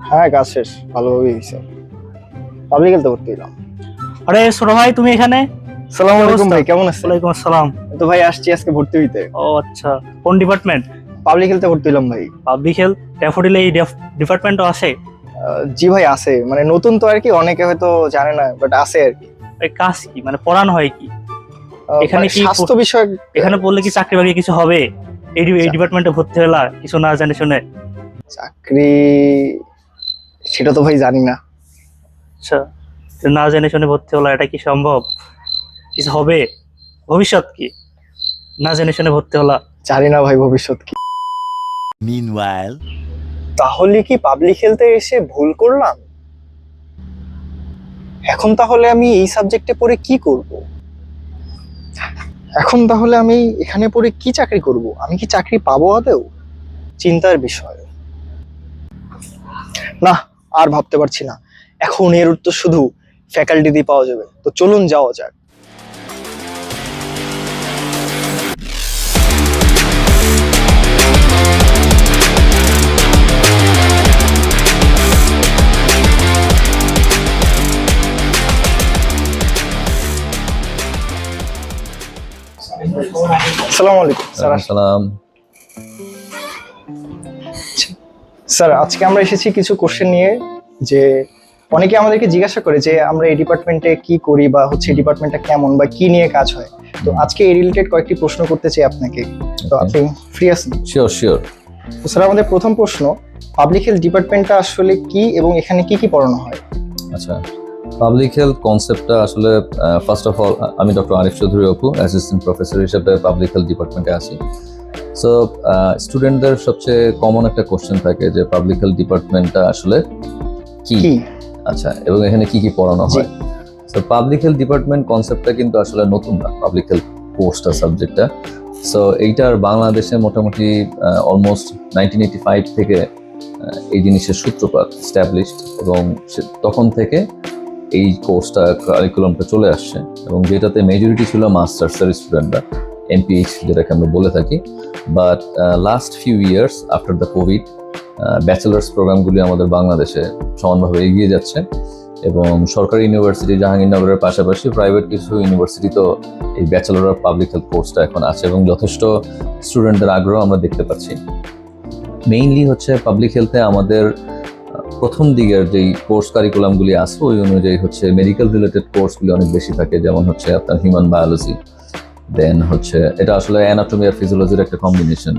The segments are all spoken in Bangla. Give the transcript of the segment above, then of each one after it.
হ্যাঁ, কাজ শেষ ভালোভাবেই হয়েছে। পাবলিক হেলথে ভর্তি হলাম। আরে ছোট ভাই, তুমি এখানে? সালাম কি আলাইকুম অবস্থা? ভাই, কেমন আছেন? ওয়ালাইকুম আসসালাম। তো ভাই আসছি আজকে ভর্তি হইতে। ও আচ্ছা, কোন ডিপার্টমেন্ট? পাবলিক হেলথে ভর্তি হলাম ভাই। Public health. ড্যাফোডিলে এই ডিপার্টমেন্টও আছে? জি ভাই আছে, মানে নতুন তো আর কি, অনেকে হয়তো জানে না, বাট আছে আর কি। এই কাজ কি, মানে পড়ানো হয় কি এখানে? মানে কি স্বাস্থ্য বিষয়ক। এখানে পড়লে কি চাকরি বাকরি কিছু হবে? এই আচ্ছা। ডিপার্টমেন্টে ভর্তি হলা কিছু না জানে শুনে? চাকরি সেটা তো ভাই জানি না। আচ্ছা, তো না জেনে শুনে ভর্তি হলা, এটা কি সম্ভব? কিছু হবে? ভবিষ্যৎ কি না জেনে শুনে ভর্তি হলা? জানি না ভাই ভবিষ্যৎ কি। Meanwhile, তাহলে কি পাবলিক হেলথে এসে ভুল করলাম? এখন তাহলে আমি এই সাবজেক্টে পড়ে কি করব? এখন তাহলে আমি এখানে পড়ে কি চাকরি করব? আমি কি চাকরি পাবো আদৌ? চিন্তার বিষয়। না, আর ভাবতে পারছি না। এখন এর উত্তর শুধু ফ্যাকাল্টি দিয়ে পাওয়া যাবে। তো চলুন যাওয়া যাক। আসসালামু আলাইকুম স্যার। সালাম। স্যার আজকে আমরা এসেছি কিছু কোশ্চেন নিয়ে, যে অনেকে আমাদেরকে জিজ্ঞাসা করে যে আমরা এই ডিপার্টমেন্টে কি করি, বা হচ্ছে ডিপার্টমেন্টটা কেমন বা কি নিয়ে কাজ হয়। তো আজকে এই রিলেটেড কয়েকটি প্রশ্ন করতে চাই আপনাকে। তো Okay. আপনি ফ্রি আছেন? শিওর। তো স্যার আমাদের প্রথম প্রশ্ন, পাবলিক হেলথ ডিপার্টমেন্টটা আসলে কি এবং এখানে কি কি পড়ানো হয়? আচ্ছা, পাবলিক হেলথ কনসেপ্টটা আসলে ফার্স্ট অফ অল আমি doctor Arif Chowdhury Apu, assistant professor হিসেবে পাবলিক হেলথ ডিপার্টমেন্টে আছি। সো স্টুডেন্টদের সবচেয়ে কমন একটা কোশ্চেন থাকে যে পাবলিক হেলথ ডিপার্টমেন্টটা আসলে কি। কি? আচ্ছা, এবং এখানে কি কি পড়ানো হয়। সো পাবলিক হেলথ ডিপার্টমেন্ট কনসেপ্টটা কিন্তু আসলে নতুন না, পাবলিক হেলথ কোর্সটা সাবজেক্টটা। সো এইটার বাংলাদেশে মোটামুটি অলমোস্ট 1985 থেকে এই জিনিসের সূত্রপাত স্ট্যাবলিশড, এবং তখন থেকে এই কোর্সটা কারিকুলামটা চলে আসছে, এবং যেটাতে মেজরিটি ছিল মাস্টার্সের স্টুডেন্টরা, এমপিএইচ যেটাকে আমরা বলে থাকি। But last few years after the COVID, bachelors প্রোগ্রামগুলি আমাদের বাংলাদেশে সমানভাবে এগিয়ে যাচ্ছে, এবং সরকারি ইউনিভার্সিটি জাহাঙ্গীরনগরের পাশাপাশি প্রাইভেট কিছু ইউনিভার্সিটি তো এই ব্যাচেলর অফ পাবলিক হেলথ কোর্সটা এখন আছে, এবং যথেষ্ট স্টুডেন্টদের আগ্রহ আমরা দেখতে পাচ্ছি। মেইনলি হচ্ছে পাবলিক হেলথে আমাদের প্রথম দিকের যেই কোর্স কারিকুলামগুলি আছে ওই অনুযায়ী হচ্ছে মেডিকেল রিলেটেড কোর্সগুলি অনেক বেশি থাকে, যেমন হচ্ছে আপনার হিউম্যান বায়োলজি, দেন হচ্ছে এটা আসলে অ্যানাটমি আর ফিজিওলজির একটা কম্বিনেশন,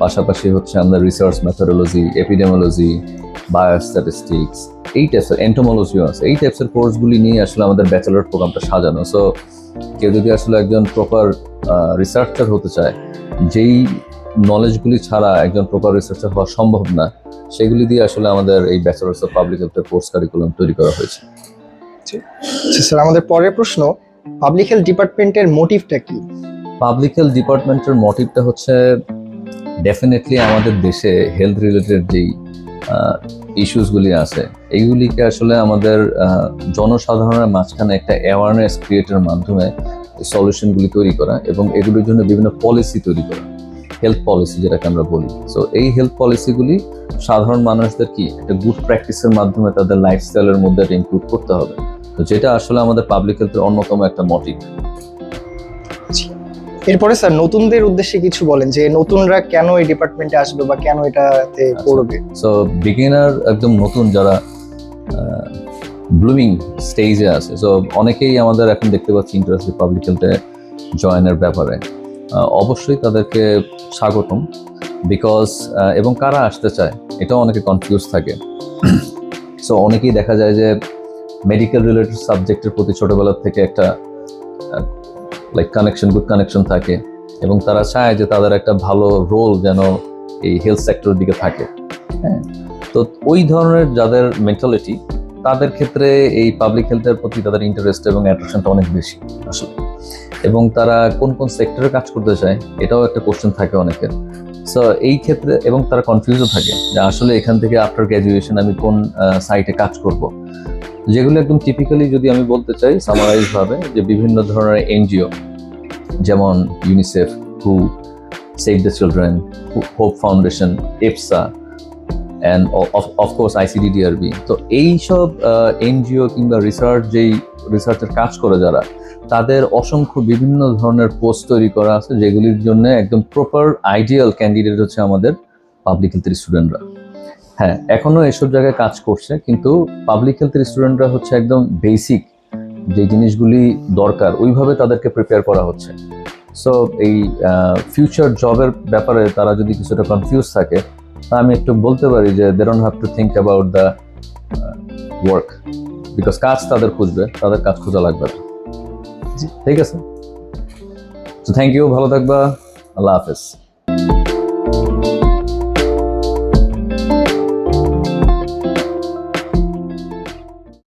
পাশাপাশি হচ্ছে আমরা রিসার্চ মেথোডোলজি, এপিডেমোলজি, বায়োস্ট্যাটিস্টিক্স, এই টাইপসের এন্টোমোলজিও আছে। এই টাইপসের কোর্সগুলি নিয়ে আসলে আমাদের ব্যাচেলর প্রোগ্রামটা সাজানো। সো কেউ যদি আসলে একজন প্রপার রিসার্চার হতে চায়, যেই নলেজগুলি ছাড়া একজন প্রপার রিসার্চার হওয়া সম্ভব না, সেগুলি দিয়ে আসলে আমাদের এই ব্যাচেলার্স অফ পাবলিক হেলথের কোর্স কারিকুলাম তৈরি করা হয়েছে। আচ্ছা স্যার, আমাদের পরের প্রশ্ন, পাবলিক হেলথ ডিপার্টমেন্টের মোটিভটা কি? পাবলিক হেলথ ডিপার্টমেন্টের মোটিভটা হচ্ছে ডেফিনেটলি আমাদের দেশে হেলথ রিলেটেড যেই ইস্যুসগুলি আছে এইগুলিকে আসলে আমাদের জনসাধারণের মাঝখানে একটা অ্যাওয়ারনেস ক্রিয়েটের মাধ্যমে সলিউশনগুলি তৈরি করা, এবং এগুলির জন্য বিভিন্ন পলিসি তৈরি করা, হেলথ পলিসি যেটাকে আমরা বলি। সো এই হেলথ পলিসিগুলি সাধারণ মানুষদের কি একটা গুড প্র্যাকটিসের মাধ্যমে তাদের লাইফস্টাইলের মধ্যে এটা ইনক্লুড করতে হবে। তো যেটা আসলে আমাদের পাবলিক হেলথের অন্যতম একটা মোটিভ। এরপরে স্যার নতুনদের উদ্দেশ্যে কিছু বলেন, যে নতুনরা কেন এই ডিপার্টমেন্টে আসবে বা কেন এটাতে পড়বে? সো বিগিনার, একদম নতুন যারা ব্লুমিং স্টেজে আছে, সো অনেকেই আমাদের এখন দেখতে পাচ্ছি ইন্টারেস্টেড পাবলিক হেলথে জয়েনের ব্যাপারে। অবশ্যই তাদেরকে স্বাগতম, বিকজ এবং কারা আসতে চায় এটাও অনেকে কনফিউজ থাকে। সো অনেকেই দেখা যায় যে মেডিকেল রিলেটেড সাবজেক্টের প্রতি ছোটবেলার থেকে একটা গুড কানেকশন থাকে, এবং তারা চায় যে তাদের একটা ভালো রোল যেন এই হেলথ সেক্টরের দিকে থাকে। হ্যাঁ, তো ওই ধরনের যাদের মেন্টালিটি, তাদের ক্ষেত্রে এই পাবলিক হেলথের প্রতি তাদের ইন্টারেস্ট এবং অ্যাট্রাকশনটা অনেক বেশি আসলে, এবং তারা কোন কোন সেক্টরে কাজ করতে চায় এটাও একটা কোশ্চেন থাকে অনেকের। সো এই ক্ষেত্রে, এবং তারা কনফিউজও থাকে যে আসলে এখান থেকে আফটার গ্র্যাজুয়েশন আমি কোন সাইটে কাজ করব, যেগুলো একদম টিপিক্যালি যদি আমি বলতে চাই সামারাইজ ভাবে, যে বিভিন্ন ধরনের এনজিও যেমন ইউনিসেফ, হু, save the children, hope foundation, এফসা, অ্যান্ড অফকোর্স ICDDRB। তো এইসব এনজিও কিংবা রিসার্চের কাজ করে যারা, তাদের অসংখ্য বিভিন্ন ধরনের পোস্ট তৈরি করা আছে, যেগুলির জন্য একদম প্রপার আইডিয়াল ক্যান্ডিডেট হচ্ছে আমাদের পাবলিক হেলথের স্টুডেন্টরা। হ্যাঁ, এখনো এসব জায়গায় কাজ করছে, কিন্তু পাবলিক হেলথের স্টুডেন্টরা হচ্ছে একদম বেসিক যে জিনিসগুলি দরকার ওইভাবে তাদেরকে প্রিপেয়ার করা হচ্ছে। সো এই ফিউচার জবের ব্যাপারে তারা যদি কিছুটা কনফিউজ থাকে, তা আমি একটু বলতে পারি যে they don't have to think about the work, because কাজ তাদের খুঁজবে, তাদের কাজ খোঁজা লাগবে না। ঠিক আছে, তো থ্যাংক ইউ, ভালো থাকবা, আল্লাহ হাফেজ।